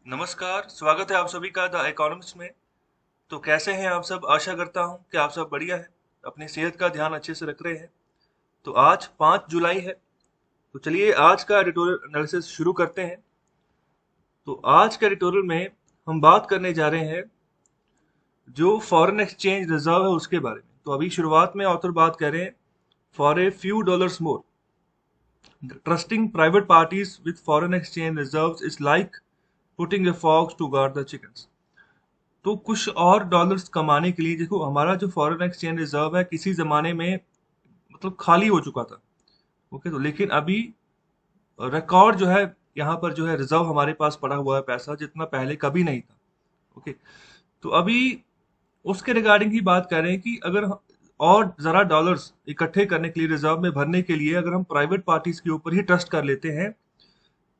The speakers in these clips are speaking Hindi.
नमस्कार, स्वागत है आप सभी का द इकोनॉमिस्ट में। तो कैसे हैं आप सब? आशा करता हूं कि आप सब बढ़िया हैं, अपनी सेहत का ध्यान अच्छे से रख रहे हैं। तो आज 5 जुलाई है, तो चलिए आज का एडिटोरियल एनालिसिस शुरू करते हैं। तो आज के एडिटोरियल में हम बात करने जा रहे हैं जो फॉरेन एक्सचेंज रिजर्व है उसके बारे में। तो अभी शुरुआत में ऑथर बात कर रहे हैं, for a few dollars more trusting private parties with foreign exchange reserves is like putting a fox to guard the chickens. तो कुछ और डॉलर्स कमाने के लिए देखो, हमारा जो फॉरेन एक्सचेंज रिजर्व है किसी जमाने में मतलब खाली हो चुका था। ओके, तो लेकिन अभी रिकॉर्ड जो है, यहाँ पर जो है रिजर्व हमारे पास पड़ा हुआ है पैसा, जितना पहले कभी नहीं था। ओके, तो अभी उसके रिगार्डिंग ही बात कर रहे हैं कि अगर और जरा डॉलर्स इकट्ठे करने के लिए, रिजर्व में भरने के लिए, अगर हम प्राइवेट पार्टीज के ऊपर ही ट्रस्ट कर लेते हैं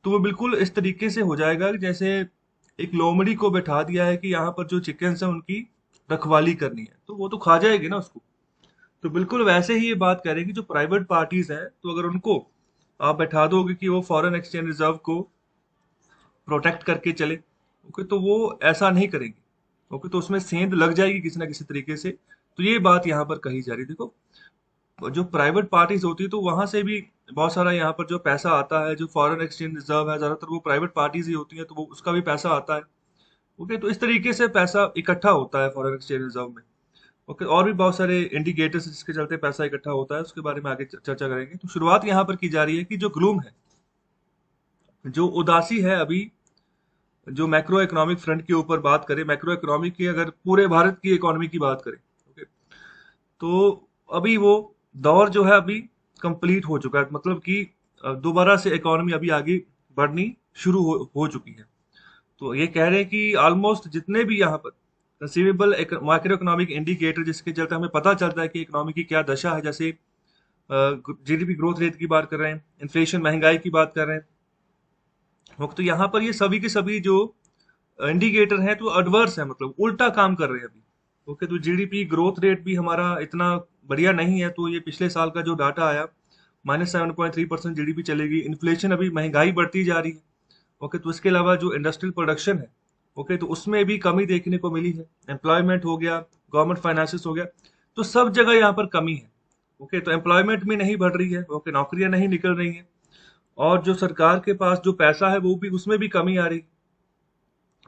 तो वो बिल्कुल इस तरीके से हो जाएगा कि जैसे एक लोमड़ी को बैठा दिया है कि यहाँ पर जो चिकन्स हैं उनकी रखवाली करनी है, तो वो तो खा जाएगी ना उसको। तो बिल्कुल वैसे ही ये बात करें कि जो प्राइवेट पार्टीज हैं, तो अगर उनको आप बैठा दोगे कि वो फॉरेन एक्सचेंज रिजर्व को प्रोटेक्ट करके चले, ओके, तो वो ऐसा नहीं करेंगे। ओके, तो उसमें सेंध लग जाएगी किसी ना किसी तरीके से। तो ये बात यहाँ पर कही जा रही है। देखो, जो प्राइवेट पार्टीज होती है तो वहां से भी बहुत सारा यहाँ पर जो पैसा आता है, जो फॉरेन एक्सचेंज रिजर्व है ज्यादातर वो प्राइवेट पार्टीज ही होती है, तो वो उसका भी पैसा आता है। ओके, तो इस तरीके से पैसा इकट्ठा होता है फॉरेन एक्सचेंज रिजर्व में। ओके, और भी बहुत सारे इंडिकेटर्स जिसके चलते पैसा इकट्ठा होता है, उसके बारे में आगे चर्चा करेंगे। तो शुरुआत यहाँ पर की जा रही है कि जो ग्लूम है, जो उदासी है अभी, जो मैक्रो इकोनॉमिक फ्रंट के ऊपर बात करें, मैक्रो इकोनॉमिक की, अगर पूरे भारत की इकोनॉमी की बात करें, ओके, तो अभी वो दौर जो है अभी कंप्लीट हो चुका है। मतलब कि दोबारा से इकोनॉमी अभी आगे बढ़नी शुरू हो चुकी है। तो ये कह रहे हैं कि ऑलमोस्ट जितने भी यहाँ पर कंसीवेबल माइक्रो इकोनॉमिक इंडिकेटर जिसके चलते हमें पता चलता है कि इकोनॉमी की क्या दशा है, जैसे जीडीपी ग्रोथ रेट की बात कर रहे हैं, इन्फ्लेशन महंगाई की बात कर रहे हैं, तो यहाँ पर ये सभी के सभी जो इंडिकेटर हैं तो एडवर्स है, मतलब उल्टा काम कर रहे हैं अभी। ओके, तो जीडीपी ग्रोथ रेट भी हमारा इतना बढ़िया नहीं है। तो ये पिछले साल का जो डाटा आया, -7.3% जीडीपी चलेगी। इन्फ्लेशन, अभी महंगाई बढ़ती जा रही है। ओके, तो इसके अलावा जो इंडस्ट्रियल प्रोडक्शन है, ओके, तो उसमें भी कमी देखने को मिली है। एम्प्लॉयमेंट हो गया, गवर्नमेंट फाइनेंसिस हो गया, तो सब जगह यहाँ पर कमी है। ओके, तो एम्प्लॉयमेंट भी नहीं बढ़ रही है, ओके, नौकरियां नहीं निकल रही हैं। और जो सरकार के पास जो पैसा है वो भी, उसमें भी कमी आ रही है।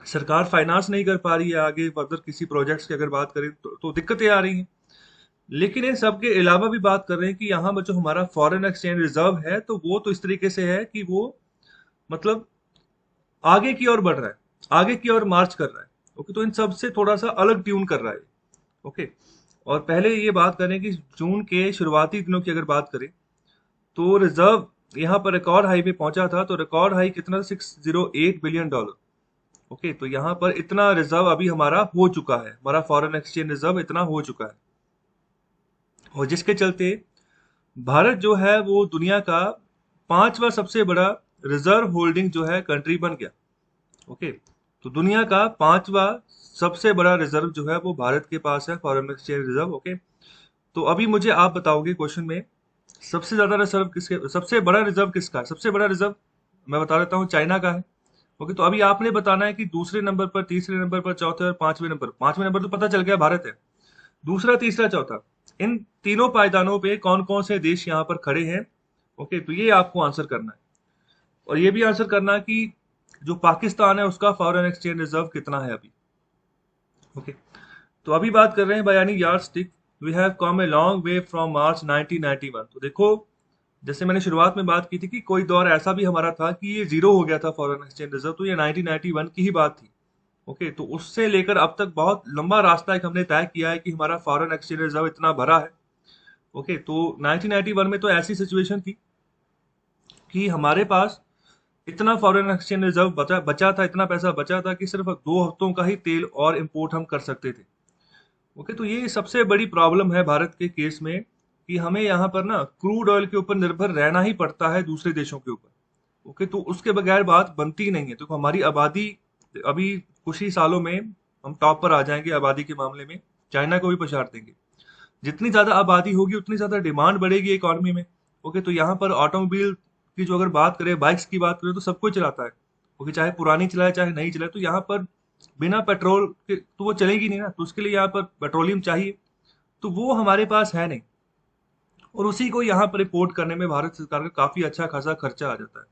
सरकार फाइनेंस नहीं कर पा रही है आगे फर्दर किसी प्रोजेक्ट्स की अगर बात करें तो दिक्कतें आ रही हैं। लेकिन इन सब के अलावा भी बात कर रहे हैं कि यहाँ पर जो हमारा फॉरेन एक्सचेंज रिजर्व है, तो वो तो इस तरीके से है कि वो मतलब आगे की ओर बढ़ रहा है, आगे की ओर मार्च कर रहा है। ओके, तो इन सब से थोड़ा सा अलग ट्यून कर रहा है। ओके, और पहले ये बात करें कि जून के शुरुआती दिनों की अगर बात करें, तो रिजर्व यहाँ पर रिकॉर्ड हाई पे पहुंचा था। तो रिकॉर्ड हाई कितना? $608 बिलियन। ओके, तो यहाँ पर इतना रिजर्व अभी हमारा हो चुका है, हमारा फॉरेन एक्सचेंज रिजर्व इतना हो चुका है, और जिसके चलते भारत जो है वो दुनिया का 5वां सबसे बड़ा रिजर्व होल्डिंग जो है कंट्री बन गया। ओके, तो दुनिया का 5वां सबसे बड़ा रिजर्व जो है वो भारत के पास है, फॉरेन एक्सचेंज रिजर्व। ओके, तो अभी मुझे आप बताओगे क्वेश्चन में, सबसे ज्यादा रिजर्व किसके, सबसे बड़ा रिजर्व किसका है? सबसे बड़ा रिजर्व मैं बता देता हूँ, चाइना का है। ओके, तो अभी आपने बताना है कि दूसरे नंबर पर, तीसरे नंबर पर, चौथे और पांचवें नंबर। पांचवें नंबर तो पता चल गया, भारत है। दूसरा, तीसरा, चौथा, इन तीनों पायदानों पे कौन कौन से देश यहाँ पर खड़े हैं? ओके, तो ये आपको आंसर करना है। और ये भी आंसर करना है कि जो पाकिस्तान है उसका फॉरेन एक्सचेंज रिजर्व कितना है अभी। ओके, तो अभी बात कर रहे हैं बयानी yardstick, we have come a long way from March 1991। तो देखो, जैसे मैंने शुरुआत में बात की थी कि कोई दौर ऐसा भी हमारा था कि ये जीरो हो गया था फॉरेन एक्सचेंज रिजर्व, तो ये 1991 की ही बात थी। ओके, तो उससे लेकर अब तक बहुत लंबा रास्ता एक हमने तय किया है कि हमारा फॉरेन एक्सचेंज रिजर्व इतना भरा है। ओके, तो 1991 में तो ऐसी सिचुएशन थी कि हमारे पास इतना फॉरेन एक्सचेंज रिजर्व बचा बचा था, इतना पैसा बचा था कि सिर्फ 2 हफ्तों का ही तेल और इंपोर्ट हम कर सकते थे। ओके, तो ये सबसे बड़ी प्रॉब्लम है भारत के केस में कि हमें यहाँ पर ना क्रूड ऑयल के ऊपर निर्भर रहना ही पड़ता है दूसरे देशों के ऊपर। ओके, तो उसके बगैर बात बनती ही नहीं है। तो हमारी आबादी अभी कुछ ही सालों में हम टॉप पर आ जाएंगे आबादी के मामले में, चाइना को भी पछाड़ देंगे। जितनी ज्यादा आबादी होगी उतनी ज्यादा डिमांड बढ़ेगी इकोनॉमी में। ओके, तो यहाँ पर ऑटोमोबाइल की जो अगर बात करें, बाइक्स की बात करें, तो सब कोई चलाता है। क्योंकि चाहे पुरानी चलाए चाहे नहीं चलाए, तो यहाँ पर बिना पेट्रोल के तो वो चलेगी नहीं ना, तो उसके लिए यहाँ पर पेट्रोलियम चाहिए, तो वो हमारे पास है नहीं। और उसी को यहाँ पर रिपोर्ट करने में भारत सरकार का काफी अच्छा खासा खर्चा आ जाता है।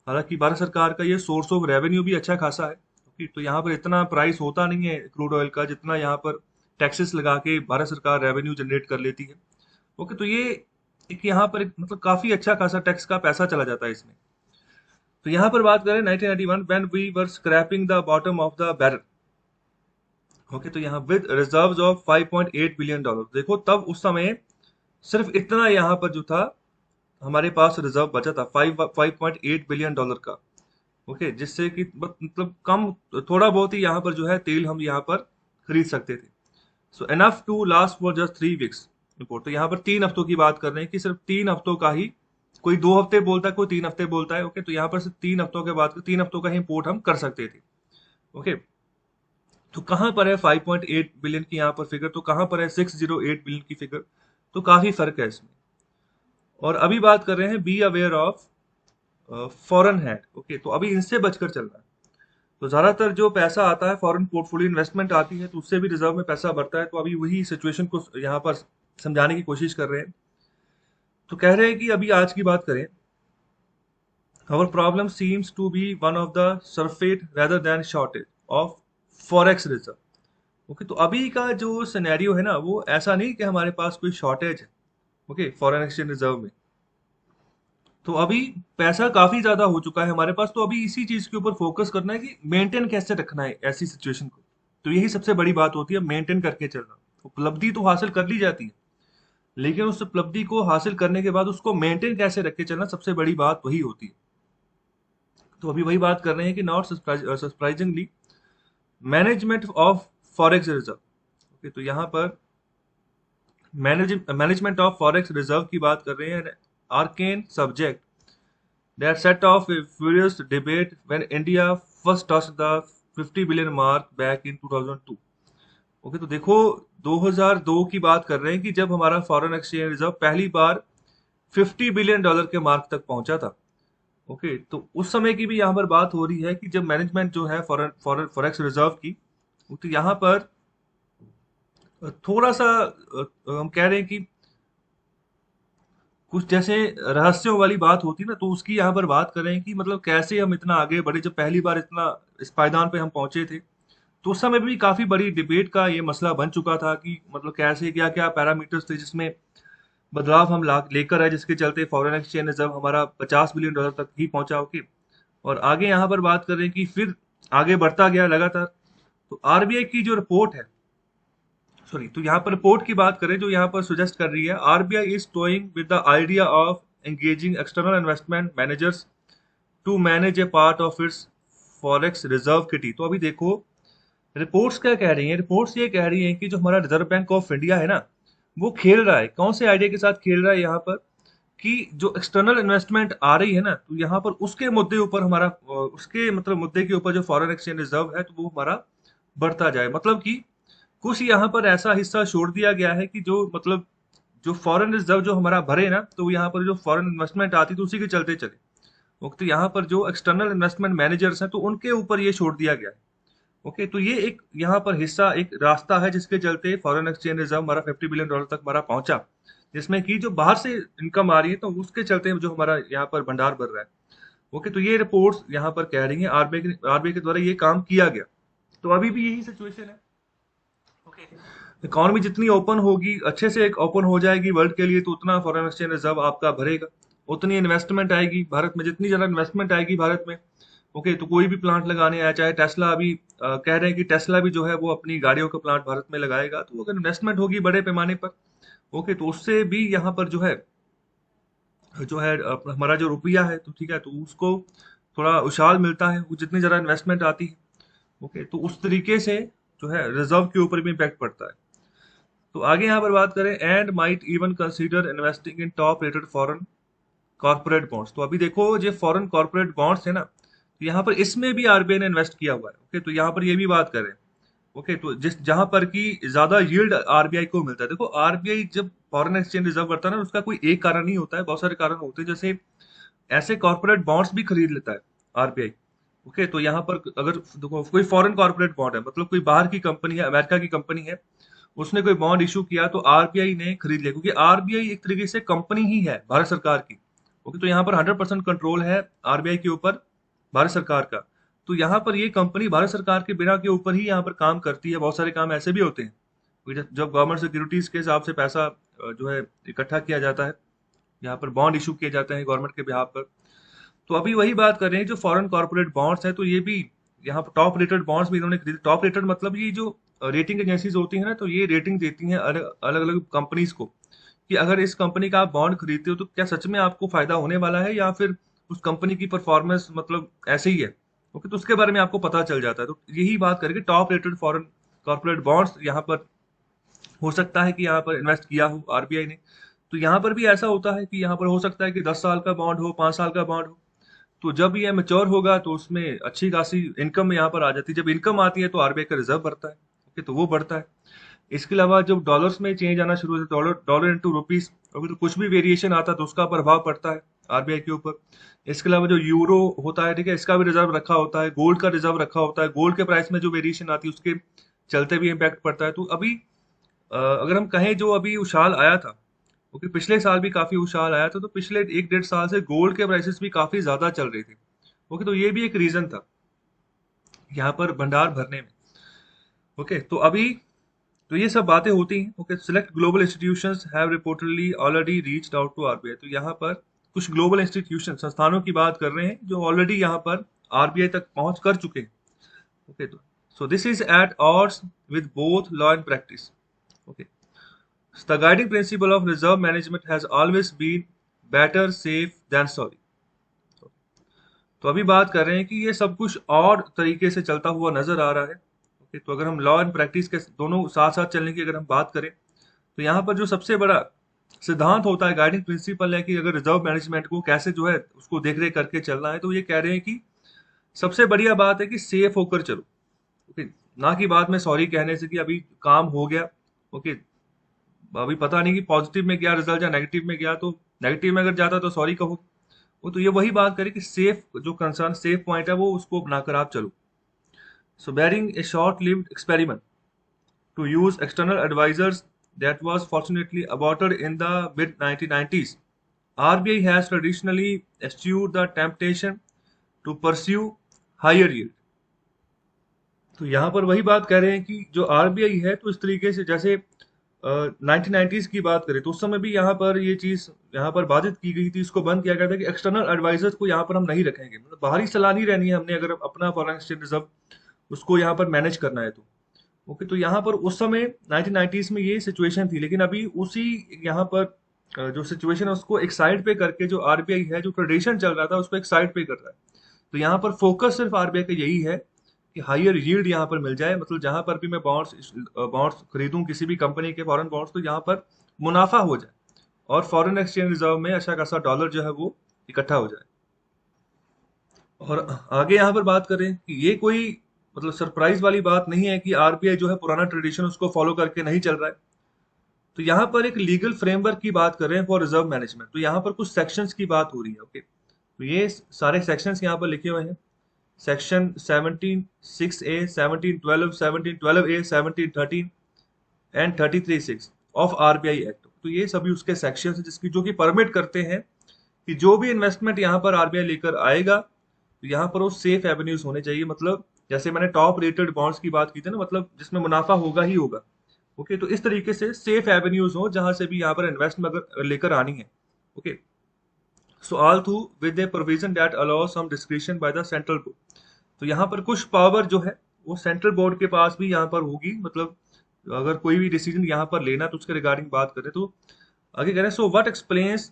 हालांकि भारत सरकार का ये सोर्स ऑफ रेवेन्यू भी अच्छा खासा है, क्योंकि तो यहाँ पर इतना प्राइस होता नहीं है क्रूड ऑयल का जितना यहाँ पर टैक्सेस लगा के भारत सरकार रेवेन्यू जनरेट कर लेती है। ओके, तो ये एक यहाँ पर एक मतलब काफी अच्छा खासा टैक्स का पैसा चला जाता है इसमें। तो यहाँ पर बात करें 1991 when we were scrapping the bottom of the barrel. Okay, तो यहाँ with reserves of 5.8 billion dollar, देखो तब उस समय सिर्फ इतना यहाँ पर जो था हमारे पास रिजर्व बचा था 5.8 बिलियन डॉलर का। ओके, जिससे कि मतलब कम थोड़ा बहुत ही यहाँ पर जो है तेल हम यहाँ पर खरीद सकते थे। So enough to last for just 3 weeks report. तो यहाँ पर 3 हफ्तों की बात कर रहे हैं कि सिर्फ 3 हफ्तों का ही, कोई 2 हफ्ते बोलता है कोई 3 हफ्ते बोलता है। ओके, तो यहाँ पर सिर्फ 3 हफ्तों के बाद 3 हफ्तों का ही इम्पोर्ट हम कर सकते थे। ओके, तो कहाँ पर है 5.8 बिलियन की यहाँ पर फिगर, तो कहाँ पर है 608 बिलियन की फिगर, तो काफी फर्क है इसमें। और अभी बात कर रहे हैं be aware of foreign hand. Okay, तो अभी इनसे बचकर चलना है। तो ज्यादातर जो पैसा आता है फॉरेन पोर्टफोलियो इन्वेस्टमेंट आती है, तो उससे भी रिजर्व में पैसा बढ़ता है। तो अभी वही सिचुएशन को यहाँ पर समझाने की कोशिश कर रहे हैं। तो कह रहे हैं कि अभी आज की बात करें, our problem seems to be one of the surfeit rather than shortage of forex reserve। Okay, तो अभी का जो सिनेरियो है ना, वो ऐसा नहीं कि हमारे पास कोई शॉर्टेज है ओके फॉरेन एक्सचेंज रिजर्व में। तो अभी पैसा काफी ज्यादा हो चुका है हमारे पास, तो अभी इसी चीज के ऊपर फोकस करना है कि मेंटेन कैसे रखना है ऐसी सिचुएशन को। तो यही सबसे बड़ी बात होती है, मेंटेन करके चलना। उपलब्धि तो हासिल कर ली जाती है, लेकिन उस उपलब्धि को हासिल करने के बाद उसको मेंटेन कैसे रख के चलना, सबसे बड़ी बात वही होती है। तो अभी वही बात कर रहे हैं कि not surprisingly management of forex reserve. Okay, तो यहाँ पर मैनेजमेंट ऑफ फॉरेक्स रिजर्व की बात कर रहे हैं, arcane subject that set off a furious debate when India first touched the 50 billion mark back in 2002। Okay, तो देखो 2002 की बात कर रहे हैं कि जब हमारा फॉरेन एक्सचेंज रिजर्व पहली बार 50 बिलियन डॉलर के मार्क तक पहुंचा था। ओके, तो उस समय की भी यहाँ पर बात हो रही है कि जब मैनेजमेंट जो है फॉरेन फॉरेक्स रिजर्व की, तो यहाँ पर थोड़ा सा हम कह रहे हैं कि कुछ जैसे रहस्यों वाली बात होती ना, तो उसकी यहाँ पर बात करें कि मतलब कैसे हम इतना आगे बढ़े। जब पहली बार इतना इस पायदान पे हम पहुंचे थे, तो उस समय भी काफी बड़ी डिबेट का ये मसला बन चुका था कि मतलब कैसे क्या क्या पैरामीटर्स थे जिसमें बदलाव हम लेकर आए, जिसके चलते फॉरेन एक्सचेंज रिजर्व हमारा 50 बिलियन डॉलर तक ही पहुंचा। ओके, और आगे यहाँ पर बात करें कि फिर आगे बढ़ता गया लगातार। तो आरबीआई की जो रिपोर्ट है, सॉरी, तो यहाँ पर रिपोर्ट की बात करें जो यहाँ पर सुजेस्ट कर रही है, RBI is toying with the idea of engaging external investment managers to manage a part of its forex reserve kitty. तो अभी देखो रिपोर्ट्स क्या कह रही हैं, रिपोर्ट्स ये कह रही हैं कि जो हमारा रिजर्व बैंक ऑफ इंडिया है ना, वो खेल रहा है, कौन से आइडिया के साथ खेल रहा है यहाँ पर, कि जो एक्सटर्नल इन्वेस्टमेंट आ रही है ना, तो यहाँ पर उसके मुद्दे ऊपर हमारा उसके मतलब मुद्दे के ऊपर जो फॉरेन एक्सचेंज रिजर्व है, तो वो हमारा बढ़ता जाए। मतलब कि कुछ यहाँ पर ऐसा हिस्सा छोड़ दिया गया है कि जो मतलब जो फॉरेन रिजर्व जो हमारा भरे ना, तो यहाँ पर जो फॉरेन इन्वेस्टमेंट आती तो उसी के चलते चले। ओके, तो यहाँ पर जो एक्सटर्नल इन्वेस्टमेंट मैनेजर्स हैं, तो उनके ऊपर ये छोड़ दिया गया है। ओके, तो ये एक यहाँ पर हिस्सा एक रास्ता है जिसके चलते फॉरेन एक्सचेंज रिजर्व हमारा 50 बिलियन डॉलर तक हमारा पहुंचा, जिसमें कि जो बाहर से इनकम आ रही है, तो उसके चलते जो हमारा यहाँ पर भंडार बढ़ रहा है। ओके, तो ये रिपोर्ट्स यहाँ पर कह रही है आरबीआई के द्वारा ये काम किया गया। तो अभी भी यही सिचुएशन है। ओके, इकोनॉमी जितनी ओपन होगी, अच्छे से एक ओपन हो जाएगी वर्ल्ड के लिए, तो उतना फॉरेन एक्सचेंज रिजर्व आपका भरेगा, उतनी इन्वेस्टमेंट आएगी भारत में। जितनी ज्यादा इन्वेस्टमेंट आएगी भारत में, ओके, तो कोई भी प्लांट लगाने आया, चाहे टेस्ला, अभी कह रहे हैं कि टेस्ला भी जो है वो अपनी गाड़ियों का प्लांट भारत में लगाएगा, तो अगर इन्वेस्टमेंट होगी बड़े पैमाने पर, ओके, तो उससे भी यहाँ पर जो है हमारा जो रुपया है, तो ठीक है, तो उसको थोड़ा उछाल मिलता है, वो जितनी ज्यादा इन्वेस्टमेंट आती है। ओके, तो उस तरीके से जो है रिजर्व के ऊपर भी इम्पैक्ट पड़ता है। तो आगे यहाँ पर बात करें, and might even consider investing in top rated foreign corporate bonds. तो अभी देखो जो फॉरेन कॉर्पोरेट बॉन्ड्स है ना, तो यहाँ पर इसमें भी आरबीआई ने इन्वेस्ट किया हुआ है। ओके, तो यहाँ पर ये भी बात करें, ओके, तो जिस जहां पर की ज्यादा यील्ड आरबीआई को मिलता है। देखो आरबीआई जब फॉरेन एक्सचेंज रिजर्व करता है ना, उसका कोई एक कारण नहीं होता है, बहुत सारे कारण होते हैं। जैसे ऐसे कॉर्पोरेट बॉन्ड्स भी खरीद लेता है आरबीआई, ओके, तो यहाँ पर अगर देखो कोई फॉरेन कॉर्पोरेट बॉन्ड है, मतलब कोई बाहर की कंपनी है, अमेरिका की कंपनी है, उसने कोई बॉन्ड इशू किया तो आरबीआई ने खरीद लिया, क्योंकि आरबीआई एक तरीके से कंपनी ही है भारत सरकार की। ओके, तो यहाँ पर 100% कंट्रोल है आरबीआई के ऊपर भारत सरकार का। तो यहाँ पर ये कंपनी भारत सरकार के बिना के ऊपर ही यहाँ पर काम करती है। बहुत सारे काम ऐसे भी होते हैं कि जब गवर्नमेंट सिक्योरिटीज के हिसाब से पैसा जो है इकट्ठा किया जाता है, यहाँ पर बॉन्ड इशू किए जाते हैं गवर्नमेंट के बिहाफ पर। तो अभी वही बात कर रहे हैं, जो फॉरेन कॉर्पोरेट बॉन्ड्स हैं, तो ये भी यहाँ पर टॉप रेटेड बॉन्ड्स भी इन्होंने खरीदे। टॉप रेटेड मतलब ये जो रेटिंग एजेंसीज होती हैं ना, तो ये रेटिंग देती हैं अलग अलग अलग कंपनीज को, कि अगर इस कंपनी का आप बॉन्ड खरीदते हो तो क्या सच में आपको फायदा होने वाला है, या फिर उस कंपनी की परफॉर्मेंस मतलब ऐसे ही है। ओके, तो उसके बारे में आपको पता चल जाता है। तो यही बात करके top rated foreign corporate bonds यहाँ पर हो सकता है कि यहाँ पर इन्वेस्ट किया हो आरबीआई ने। तो यहाँ पर भी ऐसा होता है कि यहाँ पर हो सकता है कि 10 साल का बॉन्ड हो, 5 साल का बॉन्ड हो। तो जब ये मैच्योर होगा तो उसमें अच्छी खासी इनकम यहाँ पर आ जाती है। जब इनकम आती है तो आरबीआई का रिजर्व बढ़ता है। ओके, तो वो बढ़ता है। इसके अलावा जब डॉलर्स में चेंज आना शुरू होता है, डॉलर डॉलर इंटू रुपीज, अगर तो कुछ भी वेरिएशन आता है तो उसका प्रभाव पड़ता है आरबीआई के ऊपर। इसके अलावा जो यूरो होता है, ठीक है, इसका भी रिजर्व रखा होता है, गोल्ड का रिजर्व रखा होता है, गोल्ड के प्राइस में जो वेरिएशन आती है उसके चलते भी इम्पैक्ट पड़ता है। तो अभी अगर हम कहें जो अभी उछाल आया था, ओके, पिछले साल भी काफी उछाल आया था, तो पिछले 1 डेढ़ साल से गोल्ड के प्राइसेस भी काफी ज्यादा चल रहे थे। ओके, तो ये भी एक रीजन था यहाँ पर भंडार भरने में। ओके, तो अभी तो ये सब बातें होती हैं। Okay, select global institutions have reportedly already reached out to RBI. तो यहाँ पर कुछ ग्लोबल इंस्टीट्यूशन संस्थानों की बात कर रहे हैं जो ऑलरेडी यहाँ पर आरबीआई तक पहुंच कर चुके हैं। ओके, तो so this is at odds with both law and practice. Okay, the guiding principle of reserve management has always been better safe than sorry. तो अभी बात कर रहे हैं कि ये सब कुछ और तरीके से चलता हुआ नजर आ रहा है। ओके, तो अगर हम लॉ एंड प्रैक्टिस के दोनों साथ साथ चलने की अगर हम बात करें, तो यहाँ पर जो सबसे बड़ा सिद्धांत होता है, गाइडिंग प्रिंसिपल है कि अगर रिजर्व मैनेजमेंट को कैसे जो है उसको देख रेख करके चलना है, तो ये कह रहे हैं कि सबसे बढ़िया बात है कि सेफ होकर चलो। ओके, ना कि बाद में सॉरी कहने से कि अभी काम हो गया। ओके, अभी पता नहीं कि पॉजिटिव में गया रिजल्ट या नेगेटिव में गया, तो नेगेटिव में अगर जाता तो सॉरी कहो। वो तो ये वही बात करें कि सेफ जो कंसर्न सेफ पॉइंट है वो उसको बनाकर आप चलो। So barring a short lived experiment to use external advisors that was fortunately aborted in the mid 1990s. RBI has traditionally eschewed the temptation to pursue higher yield. तो यहाँ पर वही बात कह रहे हैं कि जो आरबीआई है, तो इस तरीके से जैसे 1990s की बात करें तो उस समय भी यहाँ पर ये चीज यहाँ पर बाधित की गई थी, इसको बंद किया गया था कि एक्सटर्नल एडवाइजर्स को यहाँ पर हम नहीं रखेंगे। मतलब बाहरी सलाह नहीं रहनी है हमने, अगर अपना फॉरेन एक्सचेंज रिजर्व उसको यहाँ पर मैनेज करना है तो। ओके, तो यहाँ पर उस समय 1990s में ये सिचुएशन थी, लेकिन अभी उसी यहाँ पर जो सिचुएशन है उसको एक साइड पे करके जो आरबीआई है, जो ट्रेडिशन चल रहा था उसको एक साइड पे कर रहा है। तो यहाँ पर फोकस सिर्फ आरबीआई का यही है कि हायर यील्ड यहाँ पर मिल जाए। मतलब जहां पर भी मैं बॉन्ड्स बॉन्ड्स खरीदूं किसी भी कंपनी के फॉरेन बॉन्ड्स, तो यहाँ पर मुनाफा हो जाए और फॉरेन एक्सचेंज रिजर्व में अच्छा खासा डॉलर जो है वो इकट्ठा हो जाए। और आगे यहाँ पर बात करें कि ये कोई मतलब सरप्राइज वाली बात नहीं है कि आरबीआई जो है पुराना ट्रेडिशन उसको फॉलो करके नहीं चल रहा है। तो यहाँ पर एक लीगल फ्रेमवर्क की बात कर रहे हैं फॉर रिजर्व मैनेजमेंट। तो यहाँ पर कुछ सेक्शंस की बात हो रही है। ओके, तो ये सारे सेक्शंस यहाँ पर लिखे हुए हैं। Section 17(6)(a), 17(12), 17(12)(a), 17(13) and 33(6) of RBI act. तो ये सभी उसके सेक्शंस हैं जिसकी जो कि परमिट करते हैं कि जो भी इन्वेस्टमेंट यहाँ पर आरबीआई लेकर आएगा, तो यहाँ पर वो सेफ एवेन्यूज होने चाहिए। मतलब जैसे मैंने टॉप रेटेड बॉन्ड्स की बात की थी ना, मतलब जिसमें मुनाफा होगा ही होगा। ओके, तो इस तरीके से सेफ एवेन्यूज हो जहां से भी यहाँ पर इन्वेस्टमेंट अगर लेकर आनी है। Okay, so all through with a provision that allow some discretion by the central board. तो यहाँ पर कुछ पावर जो है वो सेंट्रल बोर्ड के पास भी यहाँ पर होगी। मतलब अगर कोई भी डिसीजन यहाँ पर लेना तो उसके रिगार्डिंग बात करें तो आगे कह रहे हैं, so what explains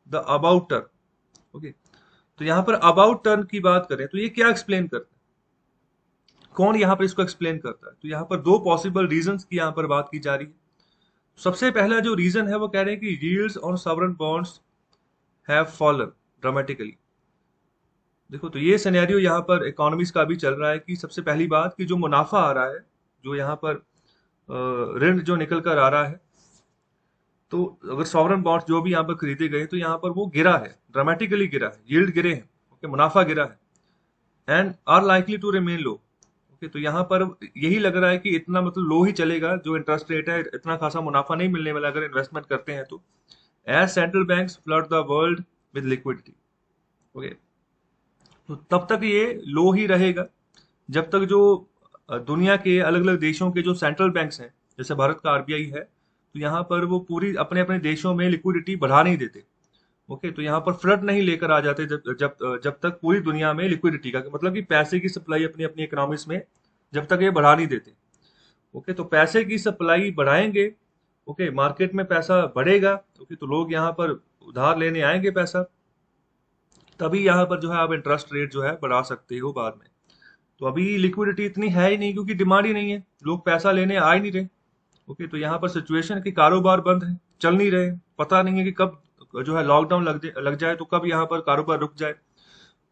the about term. Okay, तो यहाँ पर अबाउट टर्म की बात करें तो ये क्या एक्सप्लेन करता है, कौन यहाँ पर इसको एक्सप्लेन करता है। तो यहाँ पर दो पॉसिबल रीजंस की यहाँ पर बात की जा रही है। सबसे पहला जो रीजन है वो कह रहे हैं कि yields on sovereign bonds have fallen dramatically. देखो, तो ये सिनेरियो यहाँ पर इकोनॉमिक्स का भी चल रहा है कि सबसे पहली बात कि जो मुनाफा आ रहा है, जो यहाँ पर ऋण जो निकल कर आ रहा है, तो अगर सॉवरेन बॉन्ड्स जो भी यहाँ पर खरीदे गए तो यहाँ पर वो गिरा है, ड्रामेटिकली गिरा है, यील्ड गिरे हैं। ओके, मुनाफा गिरा है। And are likely to remain low. Okay, तो यहाँ पर यही लग रहा है कि इतना मतलब लो ही चलेगा, जो इंटरेस्ट रेट है इतना खासा मुनाफा नहीं मिलने वाला अगर इन्वेस्टमेंट करते हैं तो, as central banks flood the world with liquidity. Okay, तो तब तक ये लो ही रहेगा जब तक जो दुनिया के अलग अलग देशों के जो सेंट्रल बैंक्स हैं, जैसे भारत का आरबीआई है, तो यहाँ पर वो पूरी अपने अपने देशों में लिक्विडिटी बढ़ा नहीं देते। ओके, तो यहाँ पर फ्लड नहीं लेकर आ जाते जब जब जब तक पूरी दुनिया में लिक्विडिटी का मतलब कि पैसे की सप्लाई अपनी अपनी इकोनॉमिक्स में जब तक ये बढ़ा नहीं देते। ओके, तो पैसे की सप्लाई बढ़ाएंगे, ओके, मार्केट में पैसा बढ़ेगा, ओके, तो लोग यहाँ पर उधार लेने आएंगे पैसा, तभी यहाँ पर जो है आप इंटरेस्ट रेट जो है बढ़ा सकते हो बाद में। तो अभी लिक्विडिटी इतनी है ही नहीं क्योंकि डिमांड ही नहीं है, लोग पैसा लेने आ ही नहीं रहे। ओके, तो यहाँ पर सिचुएशन है कि कारोबार बंद है, चल नहीं रहे, पता नहीं है कि कब जो है लॉकडाउन लग जाए तो कब यहाँ पर कारोबार रुक जाए।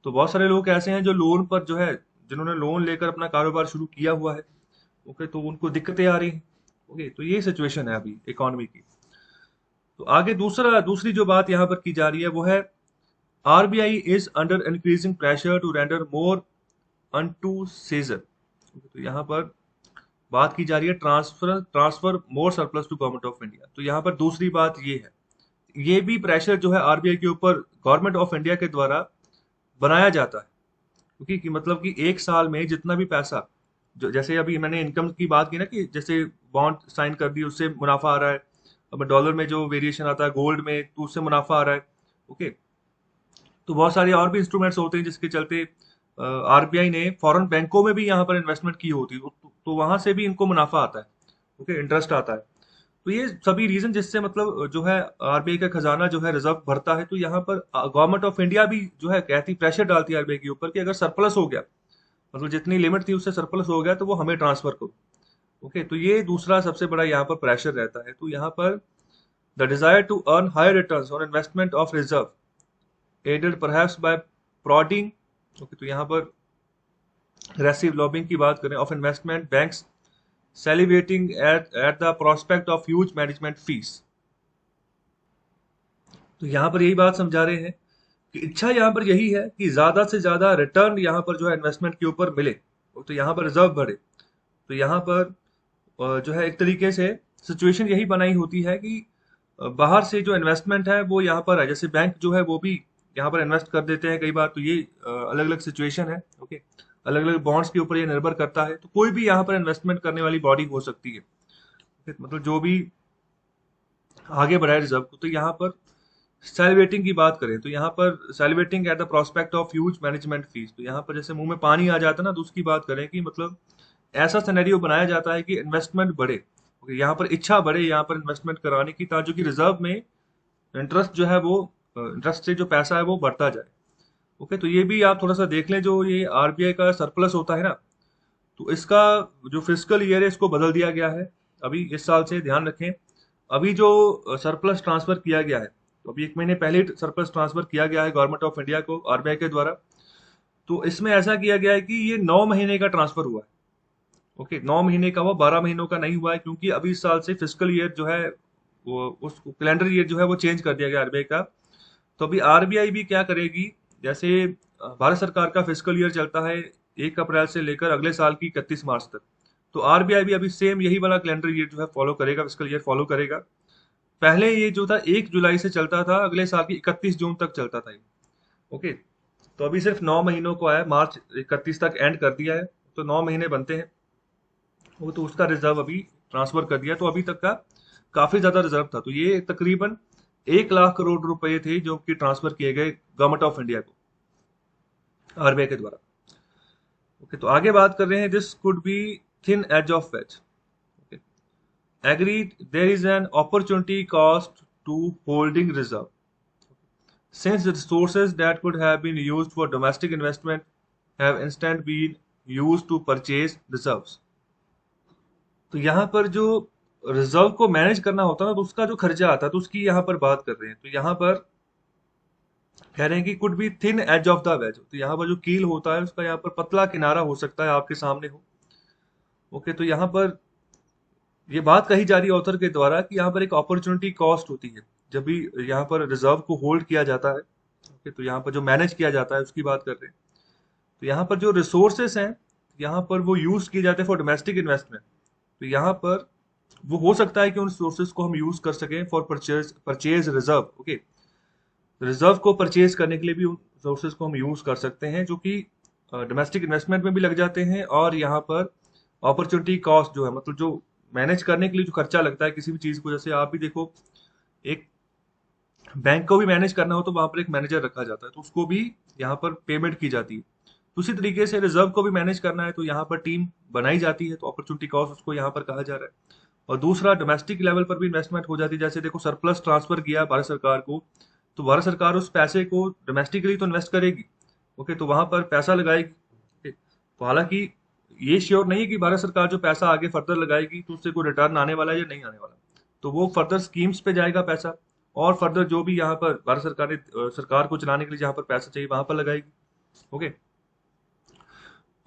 तो बहुत सारे लोग ऐसे हैं जो लोन पर जो है, जिन्होंने लोन लेकर अपना कारोबार शुरू किया हुआ है, ओके, तो उनको दिक्कतें आ रही हैं। ओके, तो ये सिचुएशन है अभी इकोनॉमी की। तो आगे दूसरी जो बात यहाँ पर की जा रही है वो है, RBI is under increasing pressure to render more unto सीजन। तो यहाँ पर बात की जा रही है transfer more surplus to government of India. तो यहाँ पर दूसरी बात ये है, ये भी प्रेशर जो है आरबीआई के ऊपर गवर्नमेंट ऑफ इंडिया के द्वारा बनाया जाता है, क्योंकि मतलब कि एक साल में जितना भी पैसा, जो जैसे अभी मैंने इनकम की बात की ना कि जैसे बॉन्ड साइन कर दी उससे मुनाफा आ रहा है, अब डॉलर में जो वेरिएशन आता है, गोल्ड में, तो उससे मुनाफा आ रहा है। ओके, तो बहुत सारे और भी इंस्ट्रूमेंट्स होते हैं जिसके चलते आरबीआई ने फॉरेन बैंकों में भी यहाँ पर इन्वेस्टमेंट की होती है, तो वहां से भी इनको मुनाफा आता है, ओके, इंटरेस्ट आता है। तो ये सभी रीजन जिससे मतलब जो है आरबीआई का खजाना जो है रिजर्व भरता है। तो यहाँ पर गवर्नमेंट ऑफ इंडिया भी जो है कहती प्रेशर डालती है आरबीआई के ऊपर कि अगर सरप्लस हो गया, मतलब जितनी लिमिट थी उससे सरप्लस हो गया, तो वो हमें ट्रांसफर करो। ओके, तो ये दूसरा सबसे बड़ा यहाँ पर प्रेशर रहता है। तो यहाँ पर the desire to earn higher returns on investment of reserve aided perhaps by prodding. Okay, तो यहाँ पर aggressive लॉबिंग की बात करें of investment banks salivating at the prospect of huge management fees। तो यहाँ पर यही बात समझा रहे हैं कि इच्छा यहाँ पर यही है कि ज्यादा से ज्यादा रिटर्न यहाँ पर जो है इन्वेस्टमेंट के ऊपर मिले, तो यहाँ पर रिजर्व बढ़े। तो यहाँ पर जो है एक तरीके से सिचुएशन यही बनाई होती है कि बाहर से जो इन्वेस्टमेंट है वो यहाँ पर है, जैसे बैंक जो है वो भी यहाँ पर इन्वेस्ट कर देते हैं कई बार। तो ये अलग अलग सिचुएशन है। ओके, अलग अलग बॉन्ड्स के ऊपर ये निर्भर करता है। तो कोई भी यहाँ पर इन्वेस्टमेंट करने वाली बॉडी हो सकती है, मतलब जो भी आगे बढ़ाए रिजर्व को। तो यहाँ पर सैलिवेटिंग की बात करें तो यहाँ पर salivating at the prospect of huge management fees, तो यहाँ पर जैसे मुंह में पानी आ जाता है ना, तो उसकी बात करें कि मतलब ऐसा सिनेरियो बनाया जाता है कि इन्वेस्टमेंट बढ़े। ओके, यहाँ पर इच्छा बढ़े यहाँ पर इन्वेस्टमेंट कराने की, ताकि कि रिजर्व में इंटरेस्ट जो है वो इंटरेस्ट से जो पैसा है वो बढ़ता जाए। ओके, तो ये भी आप थोड़ा सा देख लें, जो ये आरबीआई का सरप्लस होता है ना, तो इसका जो फिस्कल ईयर है इसको बदल दिया गया है अभी इस साल से, ध्यान रखें। अभी जो सरप्लस ट्रांसफर किया गया है, तो अभी 1 महीने पहले सरप्लस ट्रांसफर किया गया है गवर्नमेंट ऑफ इंडिया को आरबीआई के द्वारा। तो इसमें ऐसा किया गया है कि ये 9 महीने का ट्रांसफर हुआ है। ओके, 9 महीने का हुआ, 12 महीनों का नहीं हुआ है, क्योंकि अभी इस साल से फिस्कल ईयर जो है वो उस कैलेंडर ईयर जो है वो चेंज कर दिया गया आरबीआई का। तो अभी आरबीआई भी क्या करेगी, जैसे भारत सरकार का फिस्कल ईयर चलता है 1 अप्रैल से लेकर अगले साल की 31 मार्च तक, तो आरबीआई भी अभी सेम यही वाला कैलेंडर ईयर जो है फॉलो करेगा, फिस्कल ईयर फॉलो करेगा। पहले ये जो था 1 जुलाई से चलता था, अगले साल की 31 जून तक चलता था ये। ओके, तो अभी सिर्फ 9 महीनों को आया, मार्च 31 तक एंड कर दिया है, तो 9 महीने बनते हैं वो, तो उसका रिजर्व अभी ट्रांसफर कर दिया। तो अभी तक का काफी ज्यादा रिजर्व था, तो ये तकरीबन 1 लाख करोड़ रुपए थे जो कि ट्रांसफर किए गए गवर्नमेंट ऑफ इंडिया को आरबीआई के द्वारा। ओके, तो आगे बात कर रहे हैं, this could be thin edge of wedge. Agreed, there is an opportunity cost to holding reserve, since the resources that could have been used for domestic investment have instead been used to purchase reserves। तो यहाँ पर जो रिजर्व को मैनेज करना होता है ना, तो उसका जो खर्चा आता है, तो उसकी यहाँ पर बात कर रहे हैं। तो यहाँ पर कह रहे हैं कि could be thin edge of the wedge, तो यहाँ पर जो कील होता है उसका यहाँ पर पतला किनारा हो सकता है, आपके सामने हो। ओके, तो यहाँ पर ये बात कही जा रही है ऑथर के द्वारा कि यहाँ पर एक अपॉर्चुनिटी कॉस्ट होती है जब भी यहाँ पर रिजर्व को होल्ड किया जाता है। ओके, तो यहाँ पर जो मैनेज किया जाता है उसकी बात कर रहे हैं। तो यहाँ पर जो रिसोर्सेस हैं, यहाँ पर वो यूज किए जाते हैं फॉर डोमेस्टिक इन्वेस्टमेंट। तो यहाँ पर वो हो सकता है कि उन रिसोर्सेज को हम यूज कर सकें for purchase purchase reserve. Okay, reserve को परचेज करने के लिए भी उन रिसोर्सेज को हम यूज कर सकते हैं, जो कि डोमेस्टिक इन्वेस्टमेंट में भी लग जाते हैं, और यहाँ पर अपॉर्चुनिटी कॉस्ट जो है, मतलब जो मैनेज करने के लिए जो खर्चा लगता है किसी भी चीज को, जैसे आप भी देखो, एक बैंक को भी मैनेज करना हो तो वहां पर एक मैनेजर रखा जाता है, तो उसको भी यहाँ पर पेमेंट की जाती है। तो उसी तरीके से रिजर्व को भी मैनेज करना है तो यहाँ पर टीम बनाई जाती है, तो अपॉर्चुनिटी कॉस्ट उसको यहाँ पर कहा जा रहा है। और दूसरा, डोमेस्टिक लेवल पर भी इन्वेस्टमेंट हो जाती है, जैसे देखो सरप्लस ट्रांसफर किया भारत सरकार को, तो भारत सरकार उस पैसे को डोमेस्टिकली तो इन्वेस्ट करेगी। ओके, तो वहां पर पैसा लगाएगी। तो हालांकि ये श्योर नहीं है कि भारत सरकार जो पैसा आगे फर्दर लगाएगी तो उससे कोई रिटर्न आने वाला है या नहीं आने वाला, तो वो फर्दर स्कीम्स पे जाएगा पैसा, और फर्दर जो भी यहाँ पर भारत सरकार ने सरकार को चलाने के लिए जहाँ पर पैसा चाहिए वहां पर लगाएगी। ओके,